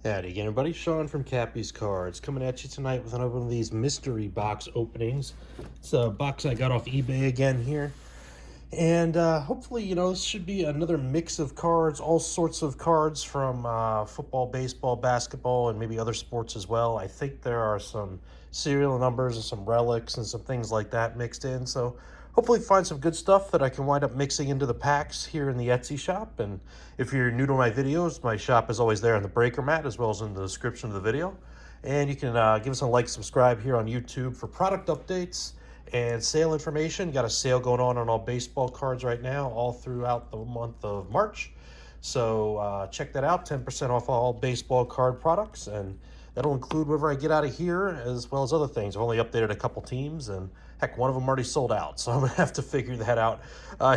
Howdy again, everybody. Sean from KappisCards coming at you tonight with another one of these mystery box openings. It's a box I got off eBay again here. And hopefully, this should be another mix of cards, all sorts of cards from football, baseball, basketball, and maybe other sports as well. I think there are some serial numbers and some relics and some things like that mixed in. So hopefully find some good stuff that I can wind up mixing into the packs here in the Etsy shop. And if you're new to my videos, my shop is always there on the breaker mat as well as in the description of the video. And you can give us a like, subscribe here on YouTube for product updates and sale information. Got a sale going on all baseball cards right now, all throughout the month of March. So check that out, 10% off all baseball card products. And that'll include whatever I get out of here, as well as other things. I've only updated a couple teams, and heck, one of them already sold out. So I'm going to have to figure that out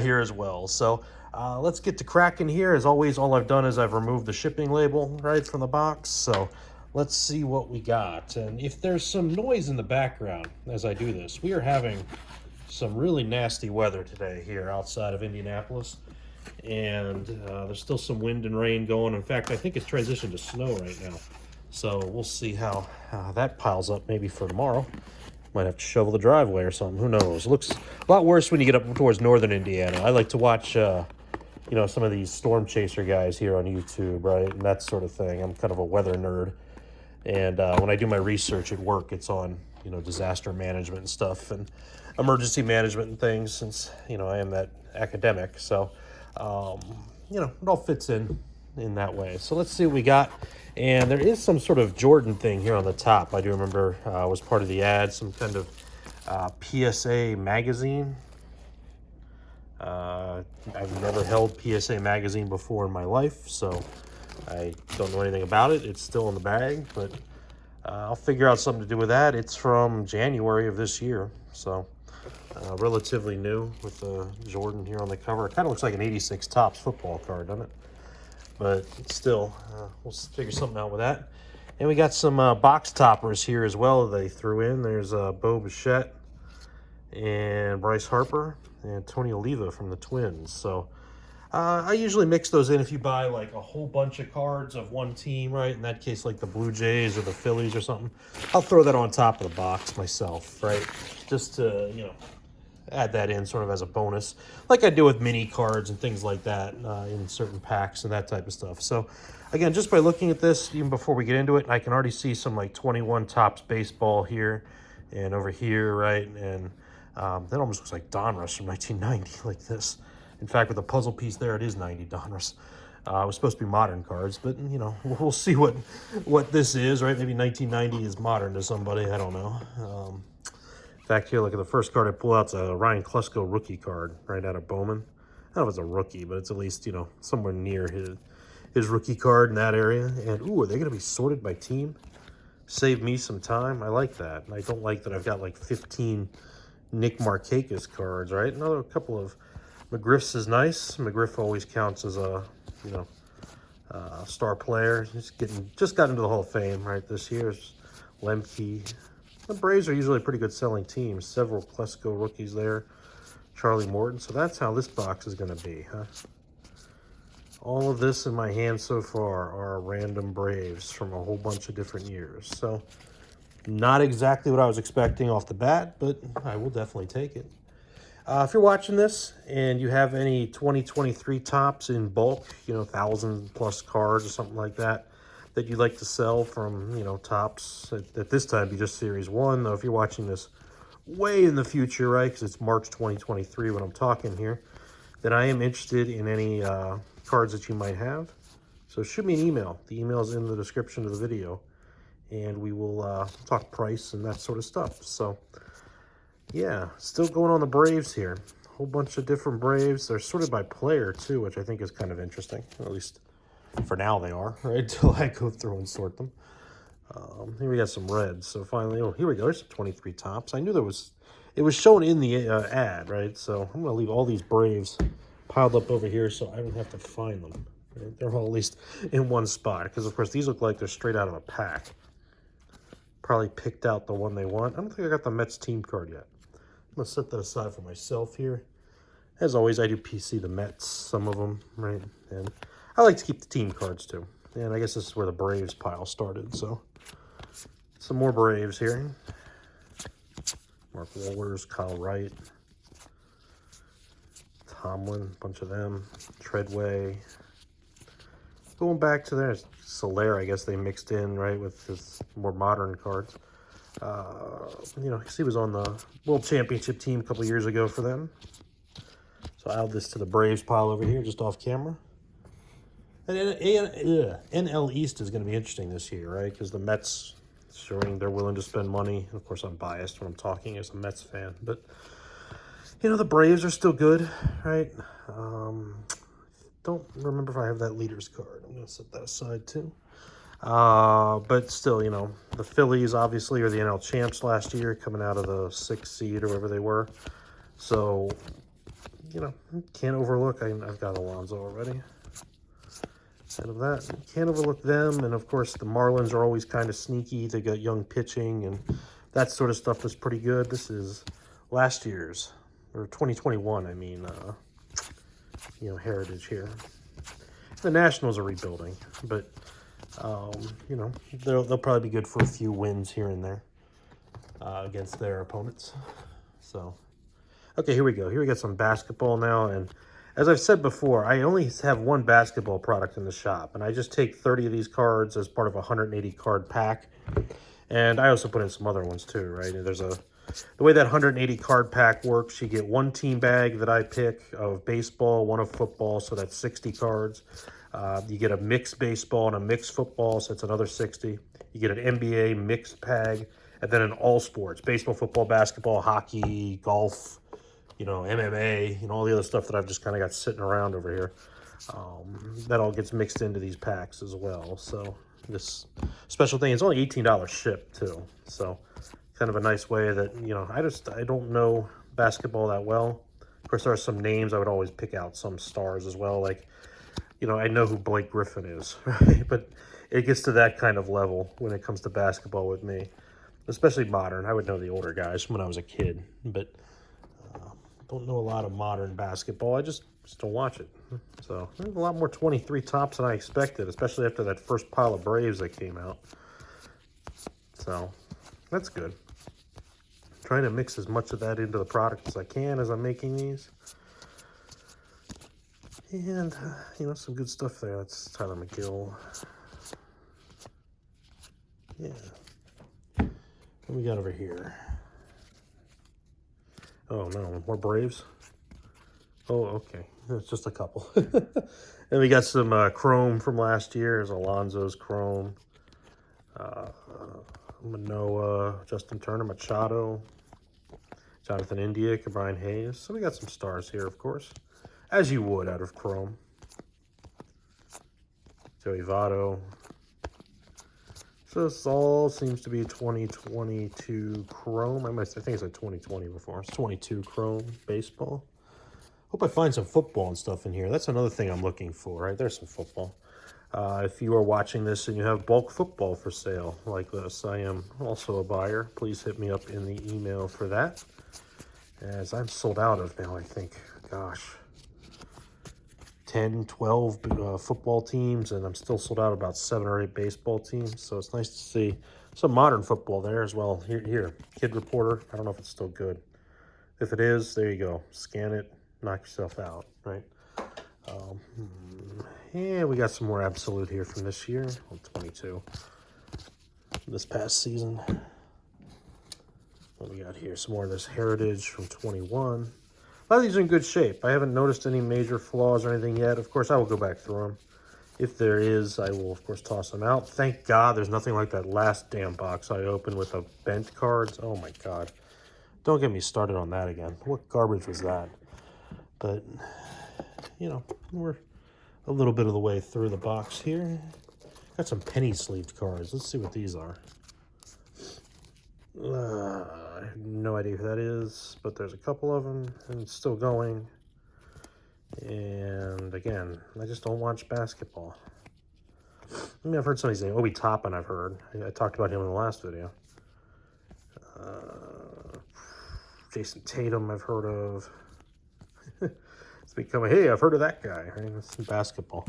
here as well. So let's get to cracking here. As always, all I've done is I've removed the shipping label right from the box. So let's see what we got. And if there's some noise in the background as I do this, we are having some really nasty weather today here outside of Indianapolis. And there's still some wind and rain going. In fact, I think it's transitioned to snow right now. So we'll see how that piles up maybe for tomorrow. Might have to shovel the driveway or something. Who knows? It looks a lot worse when you get up towards northern Indiana. I like to watch, some of these storm chaser guys here on YouTube, right? And that sort of thing. I'm kind of a weather nerd. And when I do my research at work, it's on, disaster management and stuff and emergency management and things since, I am that academic. So, it all fits in that way. So let's see what we got. And there is some sort of Jordan thing here on the top. I do remember was part of the ad, some kind of PSA magazine. I've never held PSA magazine before in my life, so I don't know anything about it. It's still in the bag, but I'll figure out something to do with that. It's from January of this year, so relatively new with the Jordan here on the cover. It kind of looks like an 86 Topps football card, doesn't it? But still, we'll figure something out with that. And we got some box toppers here as well that they threw in. There's Bo Bichette and Bryce Harper and Tony Oliva from the Twins. So I usually mix those in if you buy like a whole bunch of cards of one team, right? In that case, like the Blue Jays or the Phillies or something. I'll throw that on top of the box myself, right? Just to, add that in sort of as a bonus, like I do with mini cards and things like that in certain packs and that type of stuff. So again, just by looking at this, even before we get into it, I can already see some like 21 Topps baseball here and over here, right? And that almost looks like Donruss from 1990, like this. In fact, with the puzzle piece there, it is 90 Donruss. It was supposed to be modern cards, but we'll see what this is, right? Maybe 1990 is modern to somebody. I don't know. In fact, here, look at the first card I pull out. It's a Ryan Klesko rookie card right out of Bowman. I don't know if it's a rookie, but it's at least, somewhere near his rookie card in that area. And, ooh, are they going to be sorted by team? Save me some time. I like that. And I don't like that I've got like 15 Nick Markakis cards, right? Another couple of McGriff's is nice. McGriff always counts as a, star player. He's just got into the Hall of Fame, right, this year. Lemke. The Braves are usually a pretty good selling team. Several Klesko rookies there. Charlie Morton. So that's how this box is going to be, huh? All of this in my hand so far are random Braves from a whole bunch of different years. So not exactly what I was expecting off the bat, but I will definitely take it. If you're watching this and you have any 2023 Topps in bulk, 1,000+ cards or something like that, that you'd like to sell from, Topps, at this time be just Series 1, though if you're watching this way in the future, right, because it's March 2023 when I'm talking here, then I am interested in any cards that you might have. So shoot me an email. The email is in the description of the video, and we will talk price and that sort of stuff. So, yeah, still going on the Braves here. A whole bunch of different Braves. They're sorted by player, too, which I think is kind of interesting, at least for now they are, right, until I go through and sort them. Here we got some reds. So finally, here we go. There's some 23 Topps. I knew it was shown in the ad, right? So I'm going to leave all these Braves piled up over here so I don't have to find them. Right? They're all at least in one spot because, of course, these look like they're straight out of a pack. Probably picked out the one they want. I don't think I got the Mets team card yet. I'm going to set that aside for myself here. As always, I do PC the Mets, some of them, right? And I like to keep the team cards too. And I guess this is where the Braves pile started, so some more Braves here. Mark Wohlers, Kyle Wright, Tomlin, a bunch of them, Treadway. Going back to there, Soler, I guess they mixed in, right, with his more modern cards. You know, he was on the World Championship team a couple years ago for them. So I'll add this to the Braves pile over here, just off camera. And NL East is going to be interesting this year, right? Because the Mets showing they're willing to spend money. Of course, I'm biased when I'm talking as a Mets fan. But, you know, the Braves are still good, right? Don't remember if I have that leaders card. I'm going to set that aside too. But still, you know, the Phillies obviously are the NL champs last year, coming out of the 6th seed or whatever they were. So, you know, can't overlook. I've got Alonso already. Out of that, can't overlook them. And of course, the Marlins are always kind of sneaky. They got young pitching, and that sort of stuff is pretty good. This is last year's, or 2021, I mean, you know, heritage here. The Nationals are rebuilding, but you know, they'll probably be good for a few wins here and there against their opponents. So, okay, here we go. Here we got some basketball now, and as I've said before, I only have one basketball product in the shop, and I just take 30 of these cards as part of a 180 card pack, and I also put in some other ones too, right? The way that 180 card pack works, you get one team bag that I pick of baseball, one of football, so that's 60 cards. You get a mixed baseball and a mixed football, so that's another 60. You get an NBA mixed bag, and then an all sports, baseball, football, basketball, hockey, golf, you know, MMA, you know, all the other stuff that I've just kind of got sitting around over here. That all gets mixed into these packs as well. So this special thing, it's only $18 shipped too. So kind of a nice way that, you know, I don't know basketball that well. Of course, there are some names. I would always pick out some stars as well. Like, you know, I know who Blake Griffin is, right? But it gets to that kind of level when it comes to basketball with me, especially modern. I would know the older guys from when I was a kid, but don't know a lot of modern basketball. I just don't watch it. So there's a lot more 23 tops than I expected, especially after that first pile of Braves that came out. So that's good. Trying to mix as much of that into the product as I can as I'm making these. And, you know, some good stuff there. That's Tyler McGill. Yeah. What we got over here? Oh, no, more Braves? Oh, okay. It's just a couple. And we got some Chrome from last year. There's Alonso's Chrome. Manoa, Justin Turner, Machado, Jonathan India, Brian Hayes. So we got some stars here, of course, as you would out of Chrome. Joey Votto. So this all seems to be 2022 Chrome. I think it's like 2020 before. It's 22 Chrome baseball. Hope I find some football and stuff in here. That's another thing I'm looking for, right? There's some football. If you are watching this and you have bulk football for sale like this, I am also a buyer. Please hit me up in the email for that, as I'm sold out of now, I think. Gosh, 10, 12 football teams, and I'm still sold out about 7 or 8 baseball teams. So it's nice to see some modern football there as well. Here, Kid Reporter. I don't know if it's still good. If it is, there you go. Scan it, knock yourself out, right? Yeah, we got some more Absolute here from this year. Well, 22. This past season. What we got here? Some more of this Heritage from 21. A lot of these are in good shape. I haven't noticed any major flaws or anything yet. Of course, I will go back through them. If there is, I will, of course, toss them out. Thank God there's nothing like that last damn box I opened with the bent cards. Oh, my God. Don't get me started on that again. What garbage was that? But, you know, we're a little bit of the way through the box here. Got some penny sleeved cards. Let's see what these are. I have no idea who that is, but there's a couple of them, and it's still going. And again, I just don't watch basketball. I mean, I've heard somebody say Obi Toppin. I've heard. I talked about him in the last video. Jason Tatum, I've heard of. It's becoming, hey, I've heard of that guy. Right? That's basketball.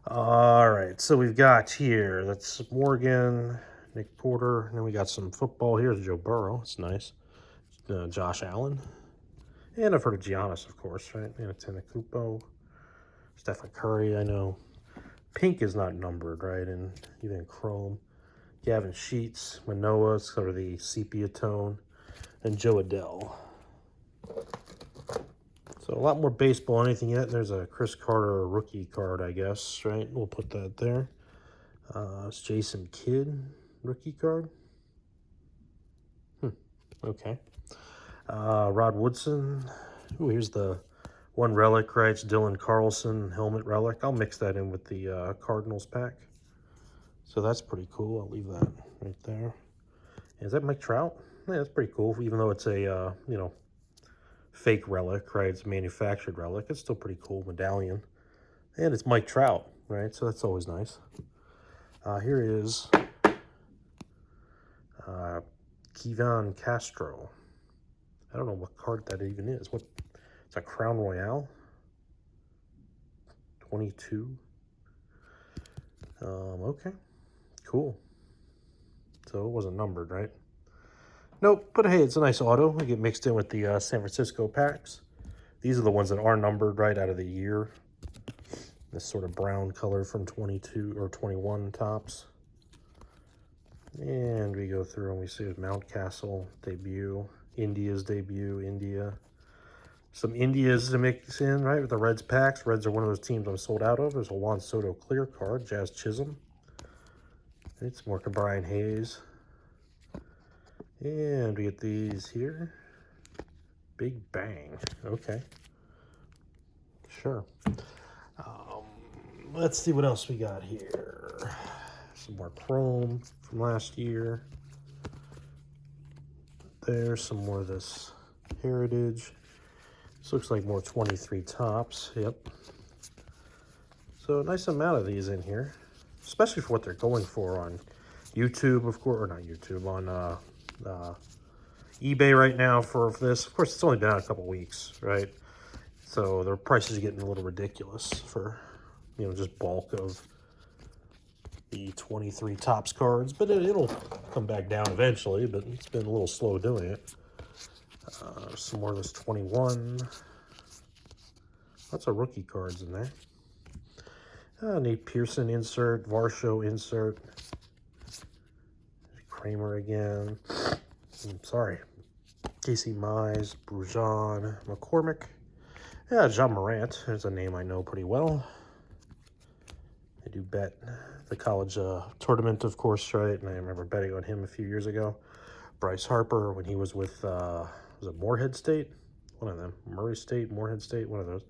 All right, so we've got here, that's Morgan, Nick Porter, and then we got some football. Here's Joe Burrow. It's nice. Josh Allen. And I've heard of Giannis, of course, right? And Antetokounmpo, Stephen Curry, I know. Pink is not numbered, right? And even chrome. Gavin Sheets, Manoa, sort of the sepia tone, and Joe Adele. So a lot more baseball than anything yet. There's a Chris Carter rookie card, I guess, right? We'll put that there. It's Jason Kidd rookie card. Okay. Rod Woodson. Ooh, here's the one relic, right? It's Dylan Carlson helmet relic. I'll mix that in with the Cardinals pack. So that's pretty cool. I'll leave that right there. Is that Mike Trout? Yeah, that's pretty cool. Even though it's a, fake relic, right? It's a manufactured relic. It's still pretty cool medallion. And it's Mike Trout, right? So that's always nice. Here is Kevon Castro. I don't know what card that even is. It's a Crown Royale. 22. Okay. Cool. So it wasn't numbered, right? Nope, but hey, it's a nice auto. I get mixed in with the San Francisco packs. These are the ones that are numbered right out of the year. This sort of brown color from 22 or 21 tops. And we go through and we see Mountcastle debut, India's debut, India. Some Indias to mix in, right, with the Reds packs. Reds are one of those teams I'm sold out of. There's a Juan Soto clear card, Jazz Chisholm. It's more Brian Hayes. And we get these here. Big Bang. Okay. Sure. Let's see what else we got here. Some more chrome from last year. There's some more of this Heritage. This looks like more 23 tops. Yep. So a nice amount of these in here, especially for what they're going for on YouTube, of course, or not YouTube, on eBay right now for this. Of course, it's only been out a couple weeks, right? So the prices are getting a little ridiculous for, just bulk of the 23 tops cards. But it'll come back down eventually, but it's been a little slow doing it. Some more of this 21. Lots of rookie cards in there. Nate Pearson insert, Varsho insert. Kramer again. Sorry. Casey Mize, Brujan, McCormick. Yeah, John Morant. There's a name I know pretty well. I do bet the college tournament, of course, right? And I remember betting on him a few years ago. Bryce Harper when he was with, was it Morehead State? One of them. Murray State, Morehead State, one of those.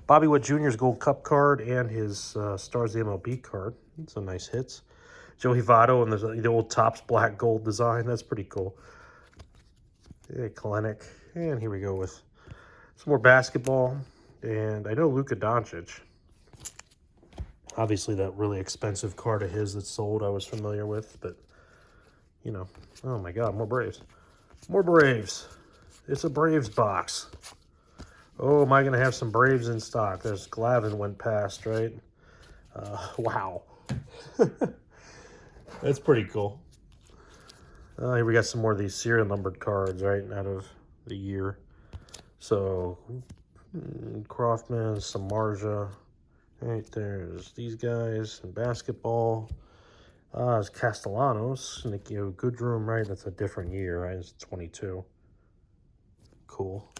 Bobby Witt Jr.'s Gold Cup card and his Stars of the MLB card. Some nice hits. Joey Votto and the old Topps black gold design. That's pretty cool. Yeah, Kalenic. And here we go with some more basketball. And I know Luka Doncic. Obviously, that really expensive card of his that's sold I was familiar with. But, oh my God, more Braves. More Braves. It's a Braves box. Oh, am I going to have some Braves in stock? There's Glavine went past, right? Wow. That's pretty cool. Here we got some more of these serial numbered cards, right, out of the year. So, Croftman, Samardzija. Right, there's these guys in basketball. It's Castellanos, Nicky Goodrum, right? That's a different year, right? It's 22. Cool.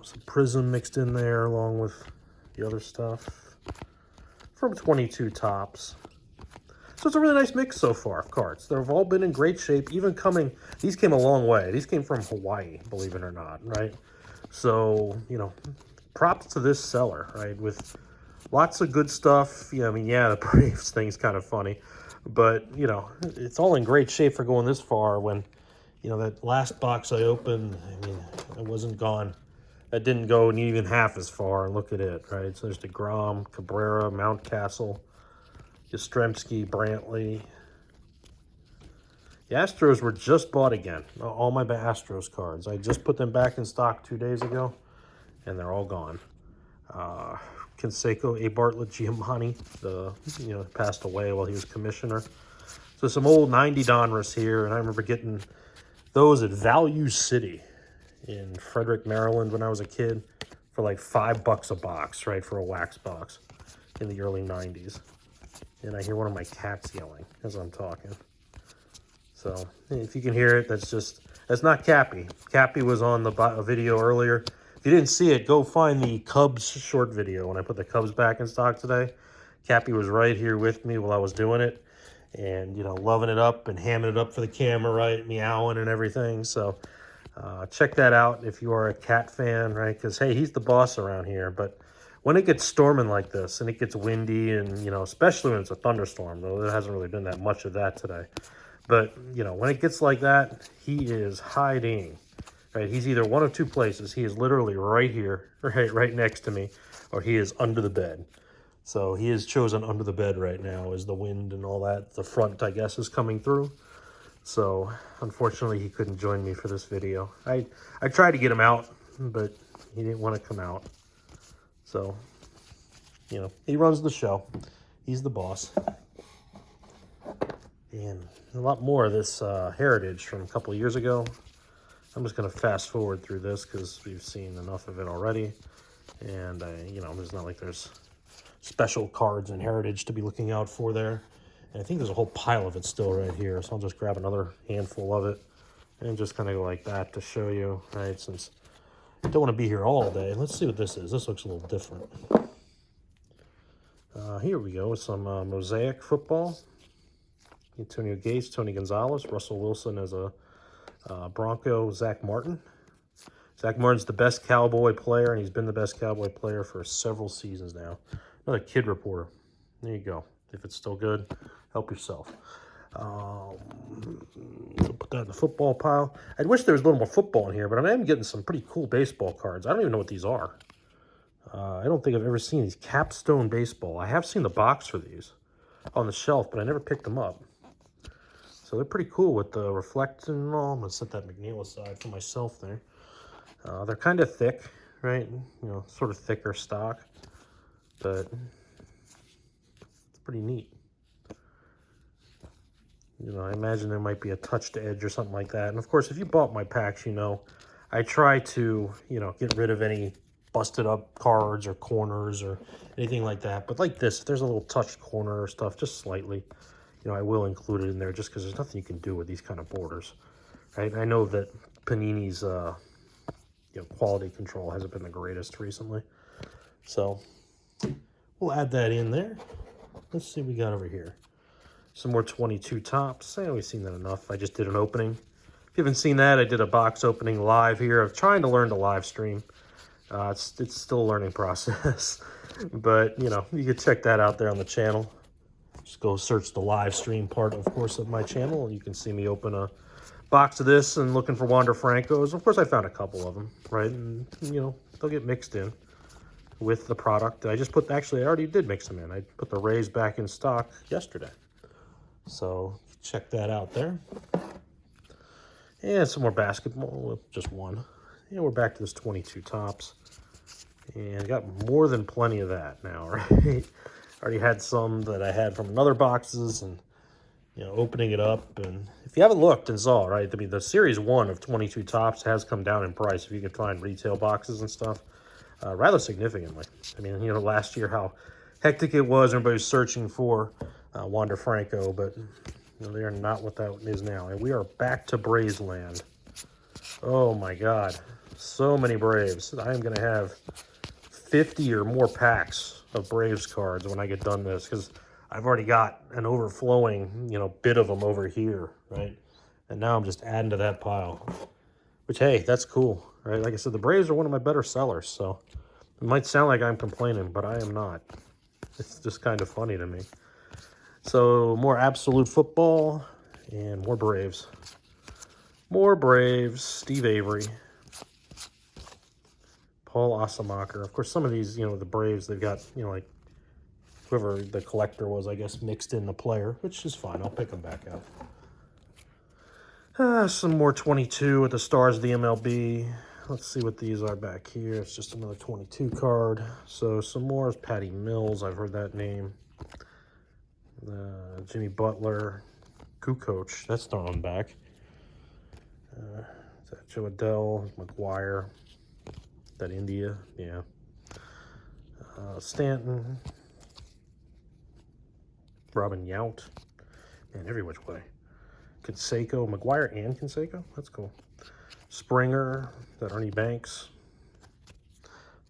Some Prism mixed in there along with the other stuff from 22 tops. So it's a really nice mix so far of cards. They've all been in great shape, even these came a long way. These came from Hawaii, believe it or not, right? So, props to this seller, right? With lots of good stuff. The Braves thing's kind of funny. But, it's all in great shape for going this far when, that last box I opened, it wasn't gone. That didn't go even half as far. Look at it, right? So there's DeGrom, Cabrera, Mountcastle, Yastrzemski, Brantley. The Astros were just bought again. All my Astros cards. I just put them back in stock 2 days ago, and they're all gone. Canseco, A. Bartlett Giamatti, passed away while he was commissioner. So some old 90 Donruss here, and I remember getting those at Value City in Frederick, Maryland when I was a kid for like $5 a box, right, for a wax box in the early 90s. And I hear one of my cats yelling as I'm talking. So if you can hear it, that's not Cappy. Cappy was on the video earlier. If you didn't see it, go find the Cubs short video when I put the Cubs back in stock today. Cappy was right here with me while I was doing it. And, loving it up and hamming it up for the camera, right? Meowing and everything. So check that out if you are a cat fan, right? Because, hey, he's the boss around here. But when it gets storming like this and it gets windy and, especially when it's a thunderstorm, though there hasn't really been that much of that today. But, when it gets like that, he is hiding, right? He's either one of two places. He is literally right here, right next to me, or he is under the bed. So he is chosen under the bed right now as the wind and all that. The front, I guess, is coming through. So unfortunately, he couldn't join me for this video. I tried to get him out, but he didn't want to come out. So, he runs the show. He's the boss. And a lot more of this heritage from a couple of years ago. I'm just going to fast forward through this because we've seen enough of it already. And, it's not like there's special cards and heritage to be looking out for there. And I think there's a whole pile of it still right here. So I'll just grab another handful of it and just kind of go like that to show you, right? Since I don't want to be here all day. Let's see what this is. This looks a little different. Here we go with some Mosaic football. Antonio Gates, Tony Gonzalez, Russell Wilson as a Bronco, Zach Martin. Zach Martin's the best Cowboy player, and he's been the best Cowboy player for several seasons now. Another kid reporter. There you go. If it's still good, help yourself. Put that in the football pile. I wish there was a little more football in here, but I am getting some pretty cool baseball cards. I don't even know what these are. I don't think I've ever seen these Capstone Baseball. I have seen the box for these on the shelf, but I never picked them up. So they're pretty cool with the reflecting and all. I'm going to set that McNeil aside for myself there. They're kind of thick, right? Sort of thicker stock. But it's pretty neat. I imagine there might be a touched edge or something like that. And of course, if you bought my packs, I try to, get rid of any busted up cards or corners or anything like that. But like this, if there's a little touched corner or stuff, just slightly, I will include it in there just because there's nothing you can do with these kind of borders, right? I know that Panini's, quality control hasn't been the greatest recently. So we'll add that in there. Let's see what we got over here. Some more 22 tops. I always seen that enough. I just did an opening. If you haven't seen that, I did a box opening live here. I'm trying to learn to live stream. It's still a learning process. But, you can check that out there on the channel. Just go search the live stream part, of course, of my channel. And you can see me open a box of this and looking for Wander Francos. Of course, I found a couple of them, right? And, they'll get mixed in with the product. I already did mix them in. I put the Rays back in stock yesterday. So check that out there. And some more basketball, just one. And we're back to this 22 tops. And got more than plenty of that now, right? Already had some that I had from other boxes and, opening it up. And if you haven't looked and saw, right, I mean, the Series 1 of 22 tops has come down in price if you can find retail boxes and stuff, rather significantly. I mean, last year how hectic it was, everybody was searching for Wander Franco, but they are not what that is now. And we are back to Braves land. Oh my God, so many Braves. I am going to have 50 or more packs of Braves cards when I get done this, because I've already got an overflowing, bit of them over here, right? And now I'm just adding to that pile, which, hey, that's cool, right? Like I said, the Braves are one of my better sellers, so it might sound like I'm complaining, but I am not. It's just kind of funny to me. So more Absolute Football and more Braves. More Braves. Steve Avery. Paul Asamacher. Of course, some of these, the Braves, they've got, like whoever the collector was, I guess, mixed in the player, which is fine. I'll pick them back up. Some more 22 with the stars of the MLB. let's see what these are back here. It's just another 22 card. So some more is Patty Mills. I've heard that name. Jimmy Butler, Kukoc. That's thrown back. Is that Joe Adele, McGuire? That India? Yeah. Stanton. Robin Yount. Man, every which way. Canseco, McGuire and Canseco. That's cool. Springer, that Ernie Banks.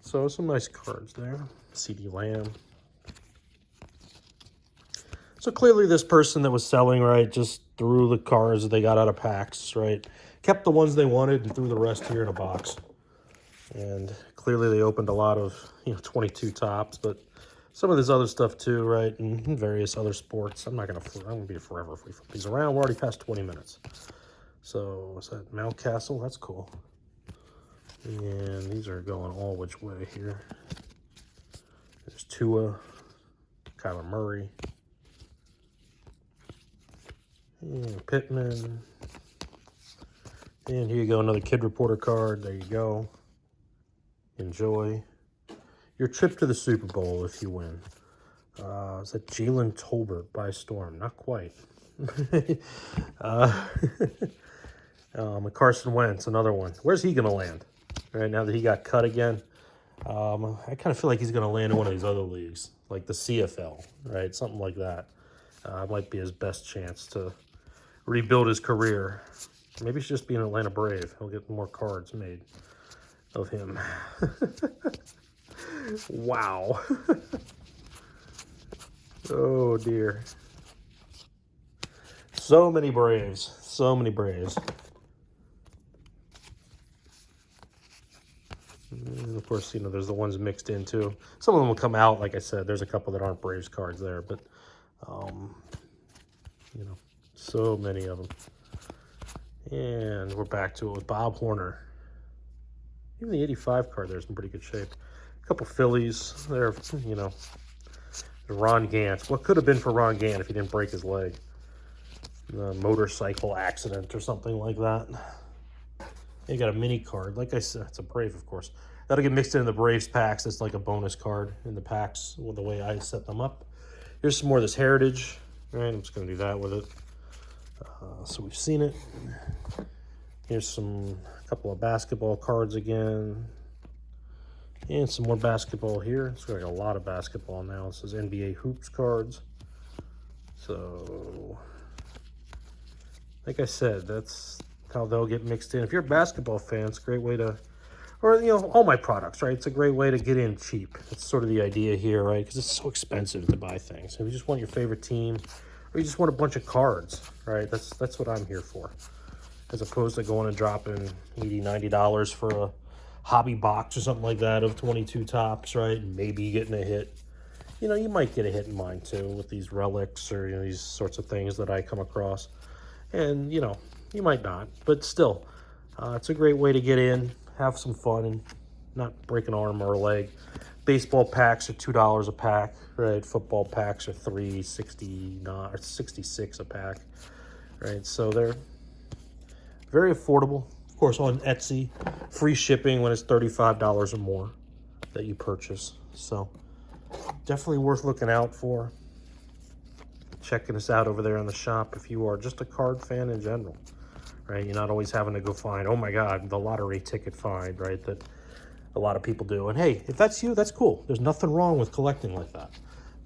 So some nice cards there. CD Lamb. So clearly this person that was selling, right, just threw the cards that they got out of packs, right? Kept the ones they wanted and threw the rest here in a box. And clearly they opened a lot of, 22 tops, but some of this other stuff too, right? And various other sports. I'm gonna be forever if we flip these around. We're already past 20 minutes. So is that Mountcastle? That's cool. And these are going all which way here. There's Tua, Kyler Murray, and Pittman. And here you go, another Kid Reporter card. There you go. Enjoy your trip to the Super Bowl if you win. Is that Jalen Tolbert by storm? Not quite. Carson Wentz, another one. Where's he going to land? Right now that he got cut again. I kind of feel like he's going to land in one of these other leagues, like the CFL, right? Something like that. Might be his best chance to rebuild his career. Maybe he should just be an Atlanta Brave. He'll get more cards made of him. Wow. Oh, dear. So many Braves. So many Braves. And of course, there's the ones mixed in too. Some of them will come out. Like I said, there's a couple that aren't Braves cards there, but so many of them. And we're back to it with Bob Horner. Even the 85 card there's in pretty good shape. A couple Phillies there, Ron Gant. What could have been for Ron Gant if he didn't break his leg? A motorcycle accident or something like that. You got a mini card. Like I said, it's a Brave, of course. That'll get mixed into the Braves packs. It's like a bonus card in the packs with the way I set them up. Here's some more of this Heritage. All right, I'm just going to do that with it. So we've seen it. Here's a couple of basketball cards again. And some more basketball here. It's got a lot of basketball now. This is NBA Hoops cards. So, like I said, that's how they'll get mixed in. If you're a basketball fan, it's a great way to, or, all my products, right? It's a great way to get in cheap. That's sort of the idea here, right? Because it's so expensive to buy things. If you just want your favorite team, or you just want a bunch of cards, right? That's what I'm here for. As opposed to going and dropping $80, $90 for a hobby box or something like that of 22 tops, right? And maybe getting a hit. You might get a hit in mine too with these relics or these sorts of things that I come across. And, you might not. But still, it's a great way to get in, have some fun, and not break an arm or a leg. Baseball packs are $2 a pack, right? Football packs are $3.69 or $66 a pack, right? So they're very affordable. Of course, on Etsy, free shipping when it's $35 or more that you purchase. So definitely worth looking out for. Checking us out over there in the shop if you are just a card fan in general, right? You're not always having to go find, oh my God, the lottery ticket find, right? That a lot of people do. And hey, if that's you, that's cool. There's nothing wrong with collecting like that.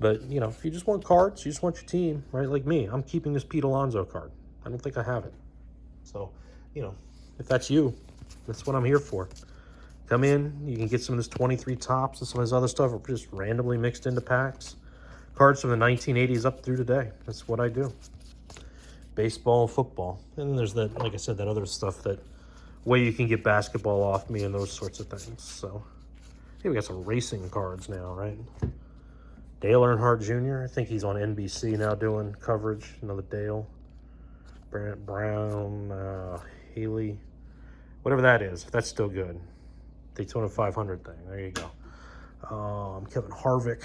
But, if you just want cards, you just want your team, right? Like me, I'm keeping this Pete Alonso card. I don't think I have it. So, if that's you, that's what I'm here for. Come in, you can get some of this 23 tops and some of this other stuff just randomly mixed into packs. Cards from the 1980s up through today. That's what I do. Baseball and football. And then there's that, like I said, that other stuff that way you can get basketball off me and those sorts of things. So, here we got some racing cards now, right? Dale Earnhardt Jr., I think he's on NBC now doing coverage. Another Dale. Brant Brown, Haley, whatever that is, that's still good. Daytona 500 thing, there you go. Kevin Harvick.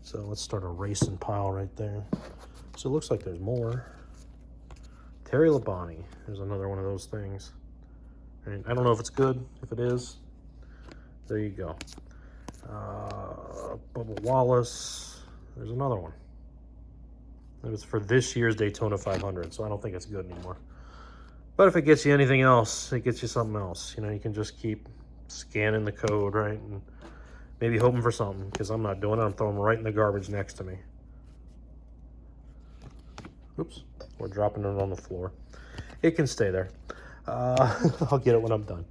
So let's start a racing pile right there. So it looks like there's more. Terry Labonte, there's another one of those things. Right? I don't know if it's good. If it is, there you go. Bubba Wallace. There's another one. It was for this year's Daytona 500, so I don't think it's good anymore. But if it gets you anything else, it gets you something else. You know, you can just keep scanning the code, right? And maybe hoping for something, because I'm not doing it. I'm throwing them right in the garbage next to me. Oops, we're dropping it on the floor. It can stay there. I'll get it when I'm done.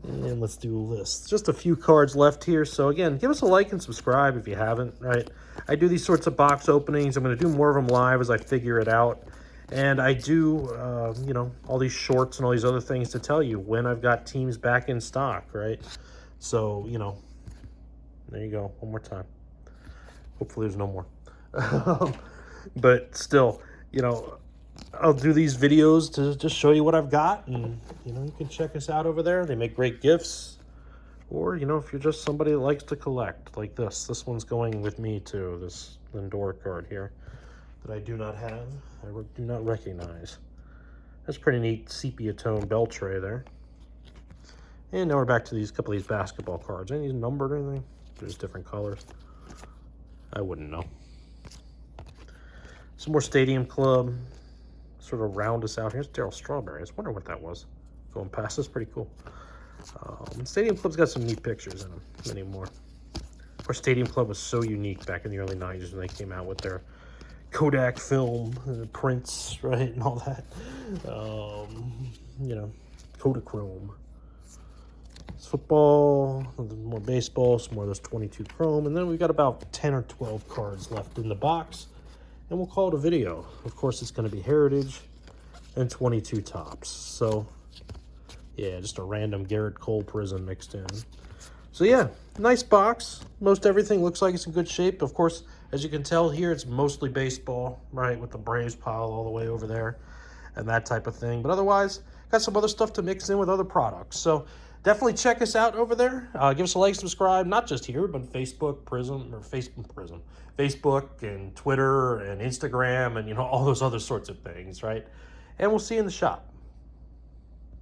And let's do a list. Just a few cards left here. So again, give us a like and subscribe if you haven't, right? I do these sorts of box openings. I'm going to do more of them live as I figure it out. And I do, you know, all these shorts and all these other things to tell you when I've got teams back in stock, right? So, you know, there you go. One more time. Hopefully there's no more. But still, you know, I'll do these videos to just show you what I've got, and you know, you can check us out over there. They make great gifts. Or, you know, if you're just somebody that likes to collect, like this one's going with me too, this Lindor card here that I do not have, I do not recognize. That's pretty neat sepia tone bell tray there. And now we're back to these couple of these basketball cards. Any numbered or anything? There's different colors. I wouldn't know. Some more Stadium Club. Sort of round us out. Here's Darryl Strawberry. I just wonder what that was. Going past this, pretty cool. Stadium Club's got some neat pictures in them anymore. Of course, Stadium Club was so unique back in the early 90s when they came out with their Kodak film prints, right, and all that. You know, Kodachrome. It's football, more baseball, some more of those 22 chrome, and then we've got about 10 or 12 cards left in the box. And we'll call it a video. Of course, it's going to be Heritage and 22 tops. So, yeah, just a random Garrett Cole Prism mixed in. So, yeah, nice box. Most everything looks like it's in good shape. Of course, as you can tell here, it's mostly baseball, right, with the Braves pile all the way over there and that type of thing. But otherwise, got some other stuff to mix in with other products. So, definitely check us out over there. Give us a like, subscribe, not just here, but Facebook and Twitter and Instagram and, you know, all those other sorts of things, right? And we'll see you in the shop.